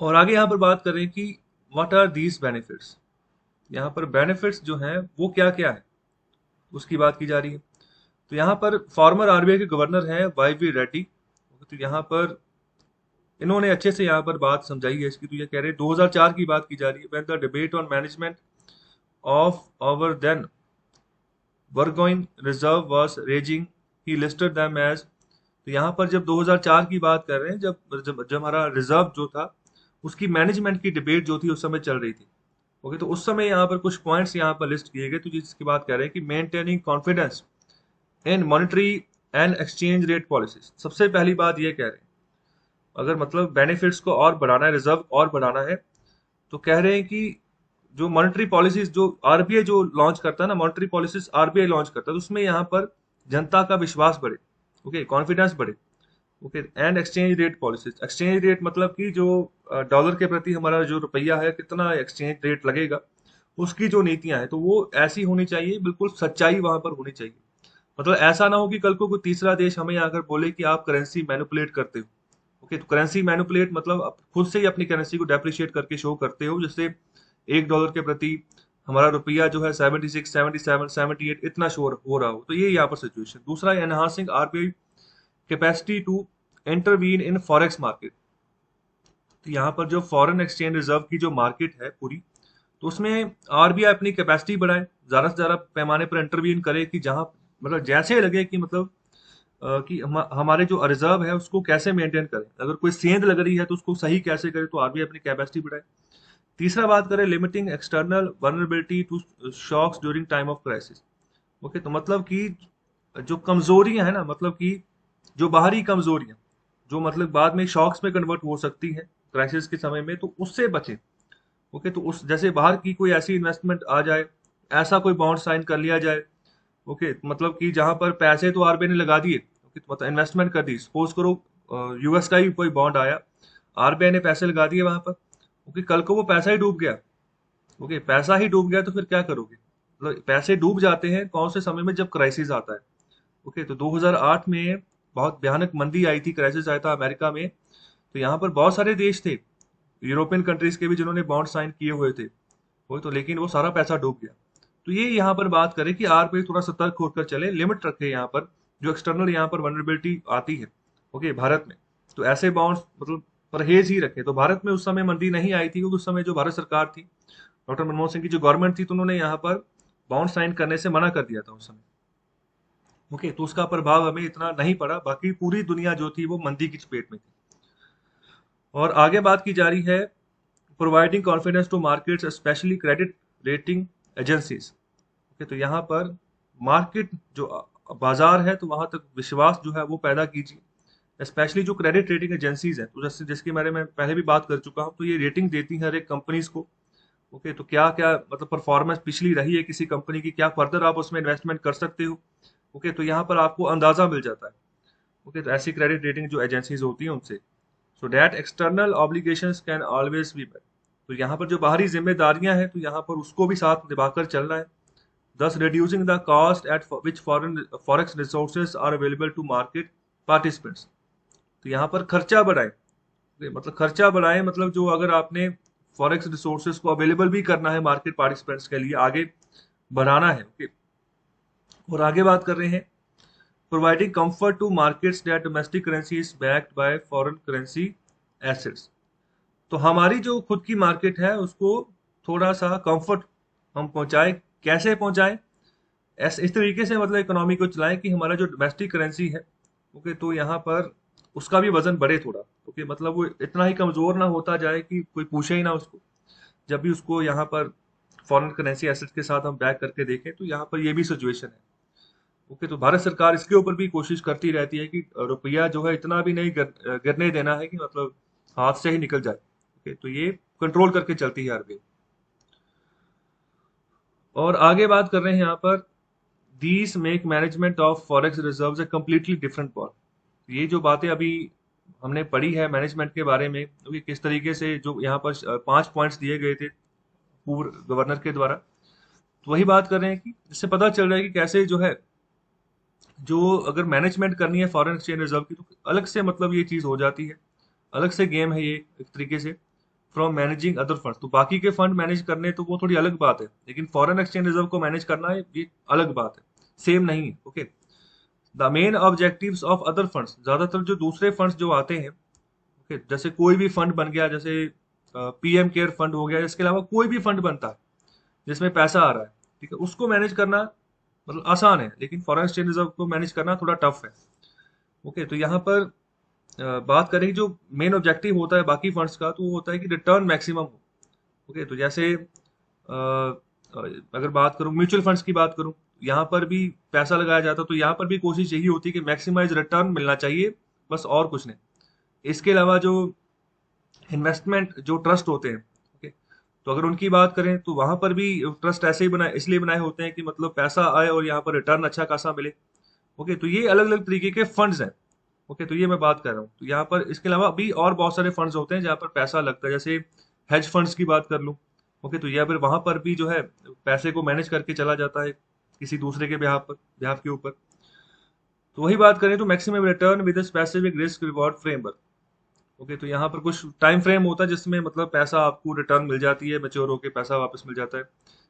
और आगे यहाँ पर बात करें कि व्हाट आर दीज बेनिफिट्स। यहाँ पर बेनिफिट्स जो हैं वो क्या क्या है उसकी बात की जा रही है। तो यहाँ पर फॉर्मर आरबीआई के गवर्नर हैं वाई वी रेड्डी। तो यहाँ पर इन्होंने अच्छे से यहाँ पर बात समझाई है इसकी। तो ये कह रहे हैं 2004 की बात की जा रही है, when the debate on management of our then burgeoning reserve was raging, he listed them as. तो यहाँ पर जब 2004 की बात कर रहे हैं, जब जब जब हमारा रिजर्व जो था उसकी मैनेजमेंट की डिबेट जो थी उस समय चल रही थी। ओके, तो उस समय यहाँ पर कुछ पॉइंट्स यहाँ पर लिस्ट किए गए, तो जिसकी बात कर रहे हैं कि maintaining confidence in monetary and exchange rate policies. सबसे पहली बात ये कह रहे हैं, अगर मतलब बेनिफिट्स को और बढ़ाना है, रिजर्व और बढ़ाना है, तो कह रहे हैं कि जो मॉनेटरी पॉलिसीज जो आरबीआई जो लॉन्च करता है ना, मॉनेटरी पॉलिसीज आरबीआई लॉन्च करता है, तो उसमें यहाँ पर जनता का विश्वास बढ़े। ओके, कॉन्फिडेंस बढ़े। Okay, and exchange rate policies, exchange rate मतलब कि जो डॉलर के प्रति हमारा जो रुपया है कितना एक्सचेंज रेट लगेगा, उसकी जो नीतियां हैं तो वो ऐसी होनी चाहिए, बिल्कुल सच्चाई वहां पर होनी चाहिए। मतलब ऐसा ना हो कि कल को कोई तीसरा देश हमें आकर बोले कि आप करेंसी मैनिपुलेट करते हो। ओके, तो करेंसी मैनिपुलेट मतलब आप खुद से ही अपनी करेंसी को डेप्रिशिएट करके शो करते हो, जैसे $1 के प्रति हमारा रुपया जो है 76, 77, 78 इतना शो हो रहा हो, तो ये यहाँ पर सिचुएशन। दूसरा, enhancing RBI capacity to intervene in forex market. तो यहाँ पर जो फॉरेन एक्सचेंज रिजर्व की जो मार्केट है पूरी, तो उसमें आरबीआई अपनी कैपेसिटी बढ़ाए, ज्यादा से ज्यादा पैमाने पर इंटरवीन करे, कि जहां मतलब जैसे लगे कि मतलब कि हमारे जो रिजर्व है उसको कैसे मेंटेन करें, अगर कोई सेंध लग रही है तो उसको सही कैसे करे, तो आरबीआई अपनी कैपेसिटी बढ़ाए। तीसरा बात करें, limiting external vulnerability to shocks during time of crisis. Okay, तो मतलब कि जो कमजोरियां है ना, मतलब कि जो बाहरी कमजोरियां जो मतलब बाद में शॉक्स में कन्वर्ट हो सकती हैं क्राइसिस के समय में, तो उससे बचे। ओके, तो उस जैसे बाहर की कोई ऐसी इन्वेस्टमेंट आ जाए, ऐसा कोई बॉन्ड साइन कर लिया जाए। ओके, मतलब कि जहां पर पैसे तो आरबीआई ने लगा दिए, ओके, तो मतलब इन्वेस्टमेंट कर दी, सपोज करो यूएस का ही कोई बॉन्ड आया, आरबीआई ने पैसे लगा दिए वहां पर। ओके, कल को वो पैसा ही डूब गया। ओके, पैसा ही डूब गया तो फिर क्या करोगे। मतलब पैसे डूब जाते हैं कौन से समय में, जब क्राइसिस आता है। ओके, तो 2008 में बहुत भयानक मंदी आई थी, क्राइसिस आया था अमेरिका में, तो यहाँ पर बहुत सारे देश थे यूरोपियन कंट्रीज के भी जिन्होंने बॉन्ड साइन किए हुए थे। वो तो लेकिन वो सारा पैसा डूब गया। तो ये यहाँ पर बात करें कि आरबीआई थोड़ा सतर्क होकर चले, लिमिट रखे यहाँ पर, जो एक्सटर्नल यहाँ पर वनरेबिलिटी आती है ओके भारत में, तो ऐसे बॉन्ड्स मतलब परहेज ही रखे। तो भारत में उस समय मंदी नहीं आई थी, क्योंकि उस समय जो भारत सरकार थी, डॉक्टर मनमोहन सिंह की जो गवर्नमेंट थी, तो उन्होंने यहाँ पर बॉन्ड साइन करने से मना कर दिया था उस समय। ओके, तो उसका प्रभाव हमें इतना नहीं पड़ा, बाकी पूरी दुनिया जो थी वो मंदी की चपेट में थी। और आगे बात की जा रही है, providing confidence to markets specially credit rating agencies. Okay, तो यहाँ पर मार्केट जो बाजार है, तो वहां तक विश्वास जो है वो पैदा कीजिए, स्पेशली जो क्रेडिट रेटिंग एजेंसीज हैं, तो जैसे जिसके बारे में पहले भी बात कर चुका हूँ, तो ये रेटिंग देती हैं हर एक कंपनीज को। ओके, तो क्या क्या मतलब परफॉर्मेंस पिछली रही है किसी कंपनी की, क्या फर्दर आप उसमें इन्वेस्टमेंट कर सकते हो। ओके, तो यहाँ पर आपको अंदाजा मिल जाता है। ओके, तो ऐसी क्रेडिट रेटिंग जो एजेंसीज होती हैं उनसे, so that external obligations can always be met। तो यहाँ पर जो बाहरी जिम्मेदारियां हैं, तो यहाँ पर उसको भी साथ निभाकर चलना है, thus reducing the cost at which foreign forex resources are available to market participants। तो यहाँ पर खर्चा बढ़ाए, मतलब खर्चा बढ़ाए मतलब जो अगर आपने फॉरेक्स रिसोर्सेज को अवेलेबल भी करना है मार्केट पार्टिसिपेंट्स के लिए, आगे बढ़ाना है। ओके, और आगे बात कर रहे हैं, providing comfort to markets that domestic currency is backed by foreign currency assets. तो हमारी जो खुद की मार्केट है उसको थोड़ा सा कंफर्ट हम पहुंचाए, कैसे पहुंचाए, इस तरीके से मतलब इकोनॉमी को चलाएं कि हमारा जो डोमेस्टिक करेंसी है, ओके, तो यहाँ पर उसका भी वजन बढ़े थोड़ा, ओके, मतलब वो इतना ही कमजोर ना होता जाए कि कोई पूछे ही ना उसको। जब भी उसको यहाँ पर फॉरेन करेंसी एसेट के साथ हम बैक करके देखें तो यहाँ पर ये भी सिचुएशन है। ओके, तो भारत सरकार इसके ऊपर भी कोशिश करती रहती है कि रुपया जो है इतना भी नहीं गिरने देना है कि मतलब हाथ से ही निकल जाए। ओके, तो ये कंट्रोल करके चलती है आरबीआई। और आगे बात कर रहे हैं यहाँ पर, these make management of forex reserves a completely different ball. ये जो बातें अभी हमने पढ़ी है मैनेजमेंट के बारे में, तो ये किस तरीके से जो यहाँ पर 5 पॉइंट्स दिए गए थे पूर्व गवर्नर के द्वारा, तो वही बात कर रहे हैं कि इससे पता चल रहा है कि कैसे जो है, जो अगर मैनेजमेंट करनी है फॉरेन एक्सचेंज रिजर्व की तो अलग से मतलब ये चीज हो जाती है, अलग से गेम है ये एक तरीके से, फ्रॉम मैनेजिंग अदर फंड। तो बाकी के फंड मैनेज करने तो वो थोड़ी अलग बात है, लेकिन फॉरेन एक्सचेंज रिजर्व को मैनेज करना है ये अलग बात है, सेम नहीं है। Okay, the main objectives of other funds, ज्यादातर जो दूसरे फंड्स जो आते हैं, ओके, जैसे कोई भी फंड बन गया, जैसे पीएम केयर फंड हो गया, इसके अलावा कोई भी फंड बनता है जिसमें पैसा आ रहा है, ठीक है, उसको मैनेज करना मतलब आसान है, लेकिन फॉरेन एक्सचेंज रिजर्व को मैनेज करना थोड़ा टफ है। ओके, तो यहाँ पर बात करें कि जो मेन ऑब्जेक्टिव होता है बाकी फंड्स का, तो वो होता है कि रिटर्न मैक्सिमम हो। ओके, तो जैसे अगर बात करूं म्यूचुअल फंड्स की बात करूं, यहाँ पर भी पैसा लगाया जाता है, तो यहाँ पर भी कोशिश यही होती है कि मैक्सिमाइज रिटर्न मिलना चाहिए, बस और कुछ नहीं। इसके अलावा जो इन्वेस्टमेंट जो ट्रस्ट होते हैं, ओके, तो अगर उनकी बात करें तो वहां पर भी ट्रस्ट ऐसे ही बनाए, इसलिए बनाए होते हैं कि मतलब पैसा आए और यहाँ पर रिटर्न अच्छा खासा मिले। ओके, तो ये अलग अलग तरीके के फंड्स हैं। ओके, तो ये मैं बात कर रहा हूँ। तो यहाँ पर इसके अलावा भी और बहुत सारे फंड्स होते हैं जहाँ पर पैसा लगता है, जैसे हेज फंड्स की बात कर लूँ। ओके, तो या फिर वहां पर भी जो है पैसे को मैनेज करके चला जाता है किसी दूसरे के बिहाफ के ऊपर। तो वही बात करें तो maximum return with specific risk reward framework. Okay, तो यहाँ पर कुछ टाइम फ्रेम होता है जिसमें मतलब पैसा आपको रिटर्न मिल जाती है, मैच्योर होकर पैसा वापस मिल जाता है।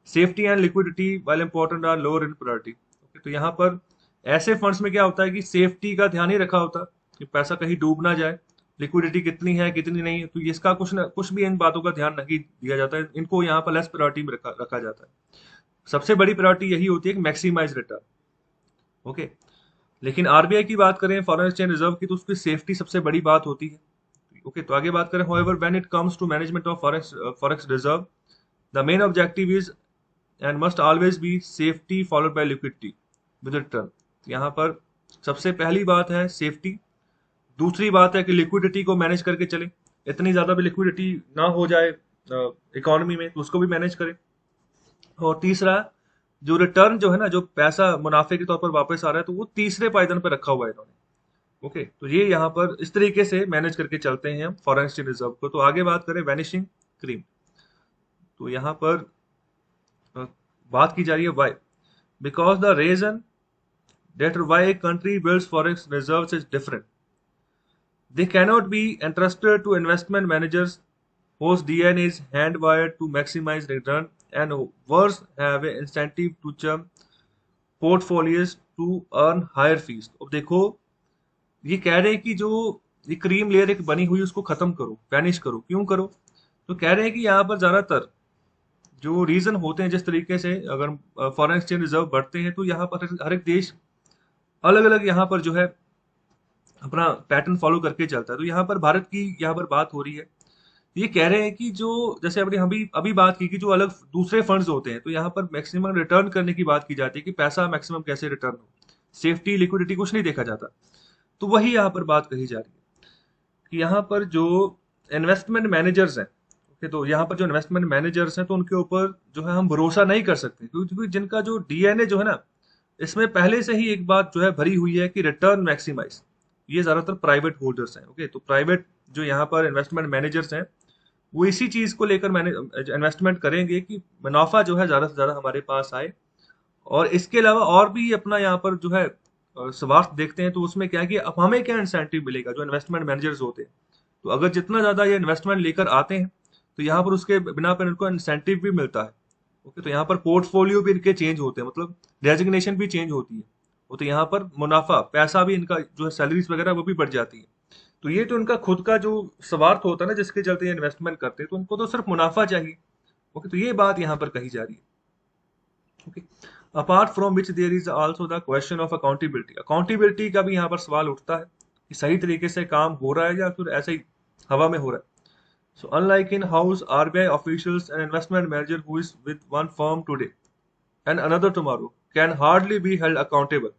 Safety and liquidity while important are lower in priority. Okay, तो यहाँ पर ऐसे फंड्स में क्या होता है कि सेफ्टी का ध्यान ही रखा होता है कि पैसा कहीं डूब ना जाए, लिक्विडिटी कितनी है कितनी नहीं है, तो इसका कुछ भी इन बातों का ध्यान नहीं दिया जाता है, इनको यहाँ पर लेस प्रायोरिटी में रखा जाता है। सबसे बड़ी प्रायोरिटी यही होती है कि मैक्सिमाइज रिटर्न। ओके, लेकिन आरबीआई की बात करें फॉरेन एक्सचेंज रिजर्व की, तो उसकी सेफ्टी सबसे बड़ी बात होती है। ओके, तो आगे बात करें, however when it comes to management of forex reserve, the main objective is and must always be safety followed by liquidity with return। यहाँ पर सबसे पहली बात है सेफ्टी, दूसरी बात है कि लिक्विडिटी को मैनेज करके चले, इतनी ज्यादा भी लिक्विडिटी ना हो जाए इकोनॉमी में, तो उसको भी मैनेज करें। और तीसरा, जो रिटर्न जो है ना, जो पैसा मुनाफे के तौर पर वापस आ रहा है, तो वो तीसरे पायदान पर रखा हुआ है इन्होंने। ओके, तो ये यहाँ पर इस तरीके से मैनेज करके चलते हैं हम फॉरेन एक्सचेंज रिजर्व को। तो आगे बात करें वैनिशिंग क्रीम, तो यहाँ पर बात की जा रही है why, because the reason that why a country builds forex reserves is different. They cannot be entrusted to investment managers whose DNA is hand-wired to maximize return and worse have an incentive to churn portfolios to earn higher fees। अब देखो, ये कह रहे हैं कि जो ये क्रीम लेयर एक बनी हुई उसको खत्म करो, वैनिश करो। क्यों करो? तो कह रहे हैं कि यहाँ पर ज्यादातर जो रीजन होते हैं, जिस तरीके से अगर फॉरेन एक्सचेंज रिजर्व बढ़ते हैं तो यहाँ पर हर एक देश अलग अलग यहाँ पर जो है अपना पैटर्न फॉलो करके चलता है। तो यहाँ पर भारत की यहाँ पर बात हो रही है, ये कह रहे हैं कि जो जैसे अपने अभी अभी बात की कि जो अलग दूसरे फंड्स होते हैं, तो यहाँ पर मैक्सिमम रिटर्न करने की बात की जाती है कि पैसा मैक्सिमम कैसे रिटर्न हो, सेफ्टी लिक्विडिटी कुछ नहीं देखा जाता। तो वही यहाँ पर बात कही जा रही है कि यहाँ पर जो इन्वेस्टमेंट मैनेजर्स हैं, ओके, तो यहाँ पर जो इन्वेस्टमेंट मैनेजर्स हैं तो उनके ऊपर जो है हम भरोसा नहीं कर सकते, क्योंकि जिनका जो डीएनए जो है ना, इसमें पहले से ही एक बात जो है भरी हुई है कि रिटर्न मैक्सिमाइज। ये ज्यादातर प्राइवेट होल्डर्स हैं। ओके, तो प्राइवेट जो यहाँ पर इन्वेस्टमेंट मैनेजर्स हैं वो इसी चीज को लेकर इन्वेस्टमेंट करेंगे कि मुनाफा जो है ज्यादा से ज्यादा हमारे पास आए। और इसके अलावा और भी अपना यहाँ पर जो है स्वार्थ देखते हैं, तो उसमें क्या है कि अब हमें क्या इंसेंटिव मिलेगा जो इन्वेस्टमेंट मैनेजर्स होते हैं। तो अगर जितना ज्यादा ये इन्वेस्टमेंट लेकर आते हैं तो यहाँ पर उसके बिना पर इनको इंसेंटिव भी मिलता है। ओके, तो यहाँ पर पोर्टफोलियो भी इनके चेंज होते हैं, मतलब डेजिग्नेशन भी चेंज होती है। वो तो यहाँ पर मुनाफा पैसा भी इनका जो है सैलरीज वगैरह वो भी बढ़ जाती है। तो ये तो उनका खुद का जो स्वार्थ होता है ना, जिसके चलते ये इन्वेस्टमेंट करते हैं, तो उनको तो सिर्फ मुनाफा चाहिए। ओके, तो ये बात यहाँ पर कही जा रही है। Okay, apart from which there is also the question of accountability. Accountability का भी यहाँ पर सवाल उठता है कि सही तरीके से काम हो रहा है या फिर ऐसे ही हवा में हो रहा है। So unlike in house, RBI officials and investment manager who is with one firm today and another tomorrow can hardly be held accountable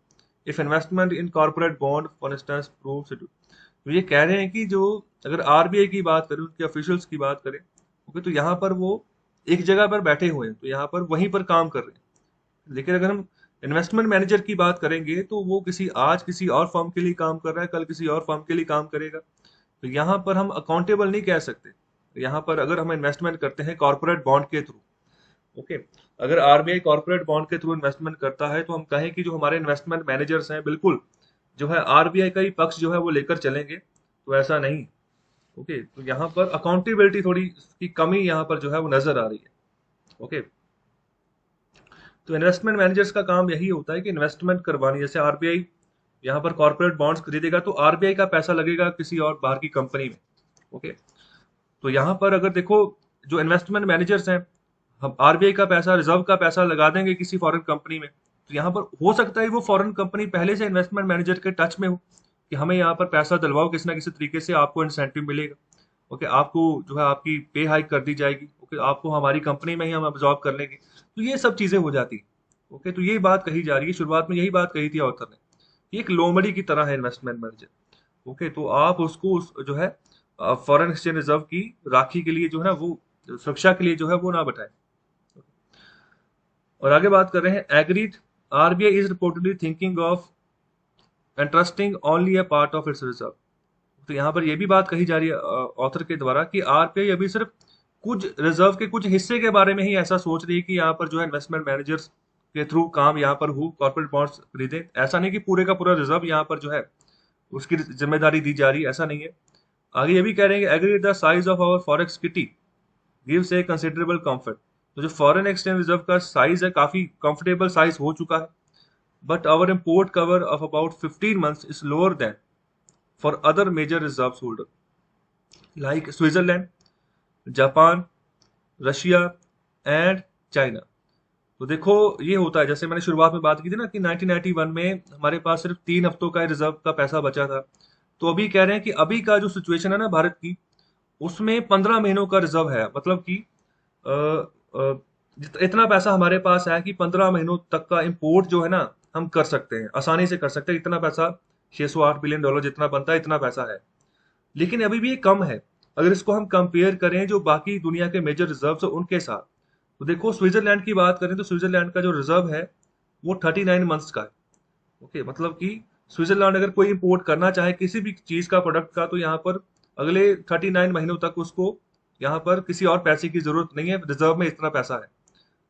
if investment in corporate bond, for instance, proves it. तो ये कह रहे हैं कि जो अगर आरबीआई की बात करें, उनके ऑफिशियल्स की बात करें, ओके, तो यहाँ पर वो एक जगह पर बैठे हुए हैं, तो यहाँ पर वहीं पर काम कर रहे हैं। लेकिन अगर हम इन्वेस्टमेंट मैनेजर की बात करेंगे तो वो आज किसी और फर्म के लिए काम कर रहा है, कल किसी और फर्म के लिए काम करेगा। तो यहाँ पर हम अकाउंटेबल नहीं कह सकते। यहाँ पर अगर हम इन्वेस्टमेंट करते हैं कॉर्पोरेट बॉन्ड के थ्रू, ओके, अगर आरबीआई कॉर्पोरेट बॉन्ड के थ्रू इन्वेस्टमेंट करता है तो हम कहें कि जो हमारे इन्वेस्टमेंट मैनेजर्स हैं बिल्कुल जो है आरबीआई का ही पक्ष जो है वो लेकर चलेंगे, तो ऐसा नहीं। ओके, तो यहाँ पर अकाउंटेबिलिटी थोड़ी की कमी यहाँ पर जो है वो नजर आ रही है। ओके, तो इन्वेस्टमेंट मैनेजर्स का काम यही होता है कि इन्वेस्टमेंट करवानी। जैसे आरबीआई यहाँ पर कॉर्पोरेट बॉन्ड्स खरीदेगा तो आरबीआई का पैसा लगेगा किसी और बाहर की कंपनी में। ओके, तो यहाँ पर अगर देखो, जो इन्वेस्टमेंट मैनेजर्स हैं, हम आरबीआई का पैसा, रिजर्व का पैसा लगा देंगे किसी फॉरेन कंपनी में, तो यहाँ पर हो सकता है वो फॉरेन कंपनी पहले से इन्वेस्टमेंट मैनेजर के टच में हो कि हमें यहाँ पर पैसा दिलवाओ, किसी ना किसी तरीके से आपको इंसेंटिव मिलेगा। ओके, आपको जो है आपकी पे हाइक कर दी जाएगी। ओके, आपको हमारी कंपनी में ही हम अब्जॉर्ब कर लेंगे। तो ये सब चीजें हो जाती है। ओके, तो ये बात कही जा रही है, शुरुआत में यही बात कही थी ऑथर ने, ये एक लोमड़ी की तरह है इन्वेस्टमेंट मैनेजर। ओके, तो आप उसको जो है फॉरेन एक्सचेंज रिजर्व की राखी के लिए जो है ना, वो सुरक्षा के लिए जो है वो ना बैठाए। और आगे बात कर रहे हैं, agreed, RBI is reportedly thinking of entrusting only a part of its reserve. तो यहाँ पर यह भी बात कही जा रही है ऑथर के द्वारा कि आरबीआई अभी सिर्फ कुछ रिजर्व के कुछ हिस्से के बारे में ही ऐसा सोच रही है कि यहाँ पर जो है इन्वेस्टमेंट मैनेजर्स के थ्रू काम यहाँ पर हो, कॉर्पोरेट बॉन्ड्स खरीदे। ऐसा नहीं कि पूरे का पूरा रिजर्व यहाँ पर जो है उसकी जिम्मेदारी दी जा रही है, ऐसा नहीं है। आगे ये भी कह रहे हैं कि agree the size of our forex kitty gives a considerable comfort. तो जो फॉरेन एक्सचेंज रिजर्व का साइज है काफी कंफर्टेबल साइज हो चुका है, but our import cover of about 15 months is lower than for other major reserve holder like Switzerland, Japan, Russia and China. तो देखो, ये होता है जैसे मैंने शुरुआत में बात की थी ना कि 1991 में हमारे पास सिर्फ 3 हफ्तों का रिजर्व का पैसा बचा था। तो अभी कह रहे हैं कि अभी का जो सिचुएशन है ना भारत की, उसमें 15 महीनों का रिजर्व है। मतलब कि अ, इतना पैसा हमारे पास है कि 15 महीनों तक का इंपोर्ट जो है ना हम कर सकते हैं, आसानी से कर सकते हैं। इतना पैसा, $608 बिलियन जितना बनता है, इतना पैसा है। लेकिन अभी भी ये कम है अगर इसको हम कंपेयर करें जो बाकी दुनिया के मेजर रिजर्व है उनके साथ। तो देखो, स्विट्जरलैंड की बात करें तो स्विट्जरलैंड का जो रिजर्व है वो 39 मंथ्स का है। ओके, मतलब कि स्विट्जरलैंड अगर कोई इंपोर्ट करना चाहे किसी भी चीज का, प्रोडक्ट का, तो यहाँ पर अगले 39 महीनों तक उसको यहाँ पर किसी और पैसे की जरूरत नहीं है, रिजर्व में इतना पैसा है।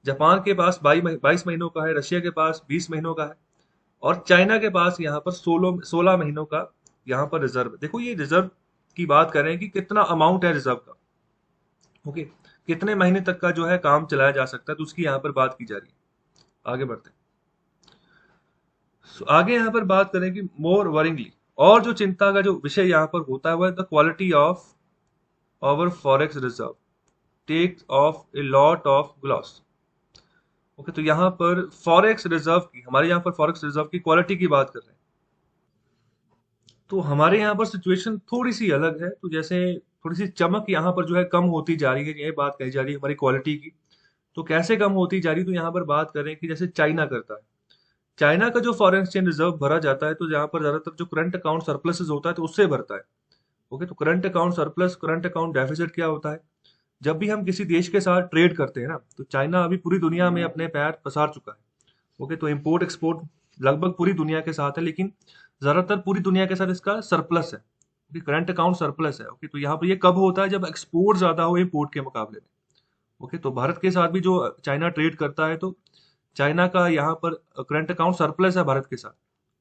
जापान के पास 22 महीनों का है, रशिया के पास 20 महीनों का है, और चाइना के पास यहाँ पर 16 महीनों का यहाँ पर रिजर्व है। देखो, ये रिजर्व की बात कर रहे हैं कि कितना अमाउंट है रिजर्व का। ओके, कितने महीने तक का जो है काम चलाया जा सकता है, तो उसकी यहाँ पर बात की जा रही है। आगे बढ़ते हैं। आगे यहाँ पर बात करें कि मोर वरिंगली, और जो चिंता का जो विषय यहाँ पर होता है वह the quality of our forex reserve takes off a lot of gloss. Okay, तो यहाँ पर फॉरेक्स रिजर्व की, हमारे यहाँ पर फॉरेक्स रिजर्व की क्वालिटी की बात कर रहे हैं। तो हमारे यहाँ पर सिचुएशन थोड़ी सी अलग है। तो जैसे थोड़ी सी चमक यहाँ पर जो है कम होती जा रही है, ये बात कही जा रही है हमारी क्वालिटी की। तो कैसे कम होती जा रही है, तो यहाँ पर बात करें कि जैसे चाइना करता है। चाइना का जो फॉरेन एक्सचेंज रिजर्व भरा जाता है, तो यहाँ पर ज्यादातर जो करंट अकाउंट सरप्लसेस होता है तो उससे भरता है। ओके, तो current account surplus, current account deficit क्या होता है? जब भी हम किसी देश के साथ ट्रेड करते हैं ना, तो चाइना अभी पूरी दुनिया में अपने पैर पसार चुका है। ओके, तो इंपोर्ट एक्सपोर्ट लगभग पूरी दुनिया के साथ है, लेकिन ज्यादातर पूरी दुनिया के साथ इसका सरप्लस है। ओके, करंट अकाउंट सरप्लस है। ओके, तो यहाँ पर ये कब होता है? जब एक्सपोर्ट ज्यादा हो इंपोर्ट के मुकाबले में। ओके, तो भारत के साथ भी जो चाइना ट्रेड करता है, तो चाइना का यहाँ पर करंट अकाउंट सरप्लस है भारत के साथ,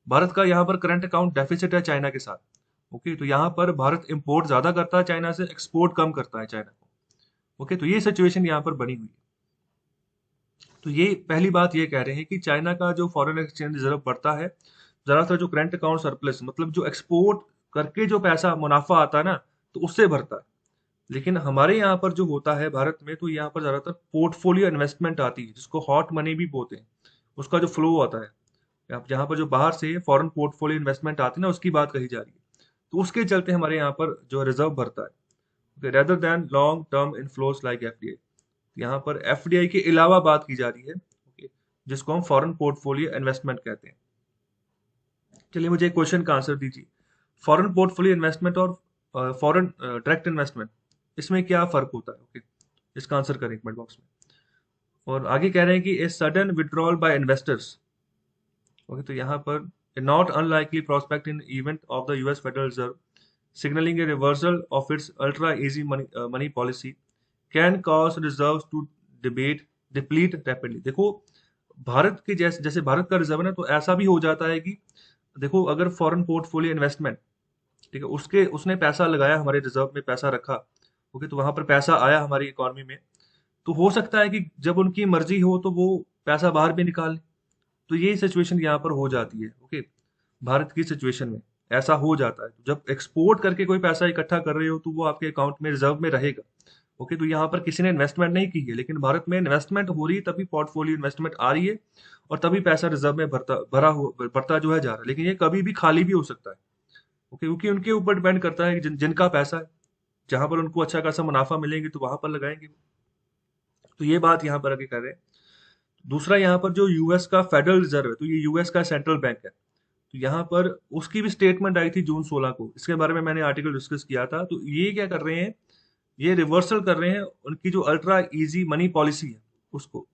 भारत का यहाँ पर करंट अकाउंट डेफिसिट है चाइना के साथ। ओके, तो यहाँ पर भारत इंपोर्ट ज्यादा करता है चाइना से, एक्सपोर्ट कम करता है चाइना को। ओके, तो ये सिचुएशन यहाँ पर बनी हुई है। तो ये पहली बात ये कह रहे हैं कि चाइना का जो फॉरेन एक्सचेंज रिजर्व बढ़ता है, ज्यादातर जो करंट अकाउंट सरप्लस, मतलब जो एक्सपोर्ट करके जो पैसा मुनाफा आता है ना, तो उससे भरता है। लेकिन हमारे यहाँ पर जो होता है भारत में, तो यहाँ पर ज्यादातर पोर्टफोलियो इन्वेस्टमेंट आती है, जिसको हॉट मनी भी बोलते हैं। उसका जो फ्लो आता है, अब जहाँ पर जो बाहर से फॉरेन पोर्टफोलियो इन्वेस्टमेंट आती है ना, उसकी बात कही जा रही है। तो उसके चलते हमारे यहाँ पर जो रिजर्व भरता है, rather than long term inflows like FDI. यहाँ पर एफडीआई के अलावा बात की जा रही है, ओके, जिसको हम फॉरेन पोर्टफोलियो इन्वेस्टमेंट कहते हैं। चलिए मुझे एक क्वेश्चन का आंसर दीजिए। फॉरेन पोर्टफोलियो इन्वेस्टमेंट और फॉरेन डायरेक्ट इन्वेस्टमेंट, इसमें क्या फर्क होता है? ओके, इसका आंसर करें कमेंट बॉक्स में। और आगे कह रहे हैं कि a sudden withdrawal by investors. Okay, तो यहाँ पर not unlikely prospect in event of the US Federal Reserve signaling a reversal of its ultra easy money policy can cause reserves to debate deplete rapidly। देखो, भारत के जैसे जैसे भारत का रिजर्व है ना, तो ऐसा भी हो जाता है कि देखो, अगर फॉरेन पोर्टफोलियो इन्वेस्टमेंट, ठीक है, उसके उसने पैसा लगाया, हमारे रिजर्व में पैसा रखा, ओके, तो वहां पर पैसा आया हमारी इकोनॉमी में। तो हो सकता है कि जब उनकी मर्जी हो तो वो पैसा बाहर भी निकाल ले। तो ये सिचुएशन यहाँ पर हो जाती है, ओके। भारत की सिचुएशन में ऐसा हो जाता है। जब एक्सपोर्ट करके कोई पैसा इकट्ठा कर रहे हो, तो वो आपके अकाउंट में रिजर्व में रहेगा, ओके। तो यहाँ पर किसी ने इन्वेस्टमेंट नहीं की है, लेकिन भारत में इन्वेस्टमेंट हो रही है, तभी पोर्टफोलियो इन्वेस्टमेंट आ रही है, और तभी पैसा रिजर्व में बढ़ता जो है जा रहा है। लेकिन ये कभी भी खाली भी हो सकता है, ओके, क्योंकि उनके ऊपर डिपेंड करता है कि जिनका पैसा है, जहां पर उनको अच्छा खासा मुनाफा मिलेंगे तो वहां पर लगाएंगे। तो ये बात यहाँ पर आगे कर रहे हैं। दूसरा, यहाँ पर जो यूएस का फेडरल रिजर्व है, तो ये यूएस का सेंट्रल बैंक है। तो यहाँ पर उसकी भी स्टेटमेंट आई थी जून 16 को, इसके बारे में मैंने आर्टिकल डिस्कस किया था। तो ये क्या कर रहे हैं, ये रिवर्सल कर रहे हैं उनकी जो अल्ट्रा इजी मनी पॉलिसी है उसको।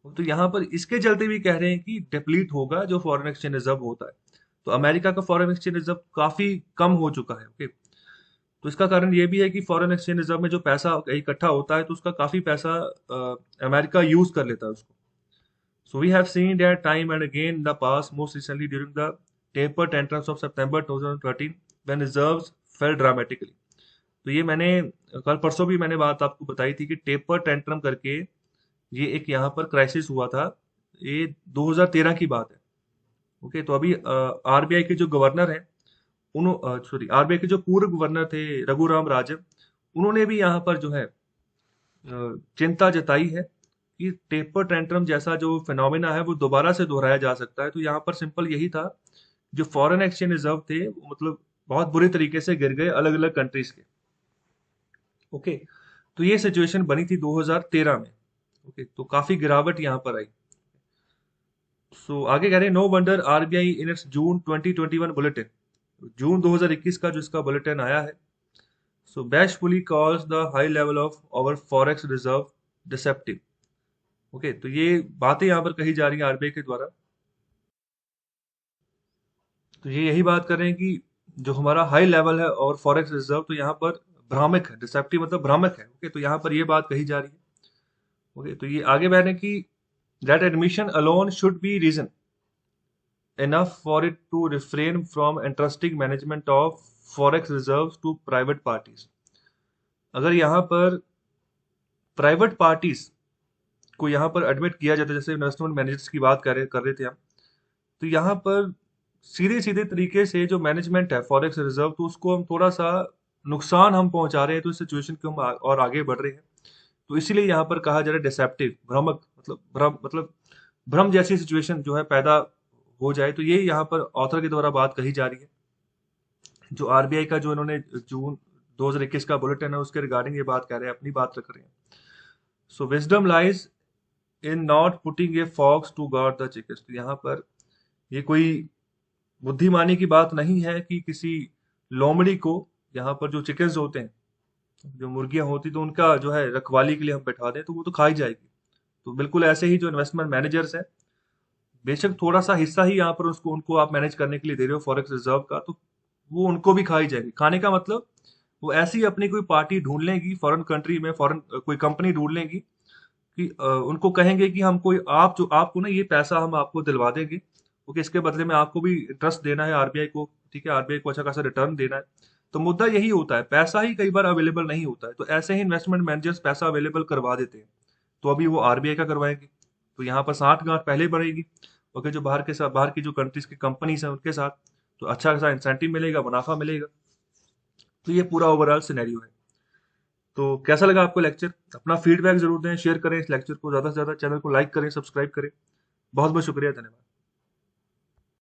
तो यहाँ पर इसके चलते भी कह रहे हैं कि डिप्लीट होगा जो फॉरेन एक्सचेंज रिजर्व होता है। तो अमेरिका का फॉरेन एक्सचेंज रिजर्व काफी कम हो चुका है, ओके। तो इसका कारण ये भी है कि फॉरेन एक्सचेंज रिजर्व में जो पैसा इकट्ठा होता है, तो उसका काफी पैसा अमेरिका यूज कर लेता है उसको। So we have seen that time and again in the past, most recently during the taper tantrums of September 2013 when reserves fell dramatically। तो ये मैंने कल परसों भी मैंने बात आपको बताई थी कि टेपर टेंट्रम करके ये एक यहाँ पर क्राइसिस हुआ था। ये 2013 की बात है, ओके। तो अभी आरबीआई के जो गवर्नर हैं, आरबीआई के जो पूर्व गवर्नर थे रघुराम राजन, उन्होंने भी यहाँ पर जो है चिंता जताई है कि टेपर टेंट्रम जैसा जो फिनोमिना है वो दोबारा से दोहराया जा सकता है। तो यहाँ पर सिंपल यही था, जो फॉरेन एक्सचेंज रिजर्व थे वो मतलब बहुत बुरी तरीके से गिर गए अलग अलग कंट्रीज के, ओके। तो ये सिचुएशन बनी थी 2013 में, ओके। तो काफी गिरावट यहाँ पर आई। सो आगे कह रहे हैं, no wonder RBI in its June 2021 bulletin, June 2021 का जो इसका बुलेटिन आया है, so bashfully calls the high level of our forex reserve deceptive। Okay, तो ये बातें यहाँ पर कही जा रही है आरबीआई के द्वारा। तो ये यही बात कर रहे हैं कि जो हमारा हाई लेवल है और फॉरेक्स रिजर्व, तो यहाँ पर भ्रामक है, डिसेप्टिव मतलब भ्रामक है, ओके। तो यहाँ पर ये बात कही जा रही है, ओके। तो ये आगे बह रहे हैं कि that admission alone should be reason enough for it to refrain from entrusting management of forex reserves to private parties। अगर यहाँ पर प्राइवेट पार्टीज को यहाँ पर एडमिट किया जाता है, जैसे इन्वेस्टमेंट मैनेजर्स की बात कर रहे थे हम, तो यहाँ पर सीधे सीधे तरीके से जो मैनेजमेंट है फॉरेक्स रिजर्व, तो उसको हम थोड़ा सा नुकसान हम पहुंचा रहे हैं। तो इस सिचुएशन को हम और आगे बढ़ रहे हैं। तो इसीलिए यहाँ पर कहा जा रहा है डिसेप्टिव, भ्रामक, मतलब भ्रम जैसी सिचुएशन जो है पैदा हो जाए। तो ये यहाँ पर ऑथर के द्वारा बात कही जा रही है। जो आरबीआई का जो इन्होंने जून 2021 का बुलेटिन है उसके रिगार्डिंग ये बात कह रहे हैं, अपनी बात रख रहे हैं। So wisdom lies in not putting a fox to guard the chickens. तो यहाँ पर ये कोई बुद्धिमानी की बात नहीं है कि किसी लोमड़ी को, यहाँ पर जो चिकन्स होते हैं, जो मुर्गियां होती, तो उनका जो है रखवाली के लिए हम बैठा दें तो वो तो खाई जाएगी। तो बिल्कुल ऐसे ही जो इन्वेस्टमेंट मैनेजर्स हैं, बेशक थोड़ा सा हिस्सा ही यहाँ पर उसको उनको आप मैनेज करने के लिए दे रहे हो फॉरेक्स रिजर्व का, तो वो उनको भी खाई जाएगी। खाने का मतलब वो ऐसी अपनी कोई पार्टी ढूंढ लेंगी फॉरेन कंट्री में, फॉरेन कोई कंपनी ढूंढ लेंगी कि उनको कहेंगे कि हमको आप जो आपको ना ये पैसा हम आपको दिलवा देंगे, क्योंकि इसके बदले में आपको भी इंटरेस्ट देना है आरबीआई को, ठीक है, आरबीआई को अच्छा खासा रिटर्न देना है। तो मुद्दा यही होता है, पैसा ही कई बार अवेलेबल नहीं होता है। तो ऐसे ही इन्वेस्टमेंट मैनेजर्स पैसा अवेलेबल करवा देते हैं। तो अभी वो आरबीआई का करवाएंगे, तो यहाँ पर साठ गांठ पहले ही बढ़ेगी, ओके, जो बाहर की जो कंट्रीज की कंपनीज हैं उनके साथ। तो अच्छा खासा इंसेंटिव मिलेगा, मुनाफा मिलेगा। तो ये पूरा ओवरऑल सिनेरियो है। तो कैसा लगा आपको लेक्चर? अपना फीडबैक जरूर दें, शेयर करें इस लेक्चर को, ज़्यादा से ज़्यादा चैनल को लाइक करें, सब्सक्राइब करें। बहुत बहुत शुक्रिया, धन्यवाद।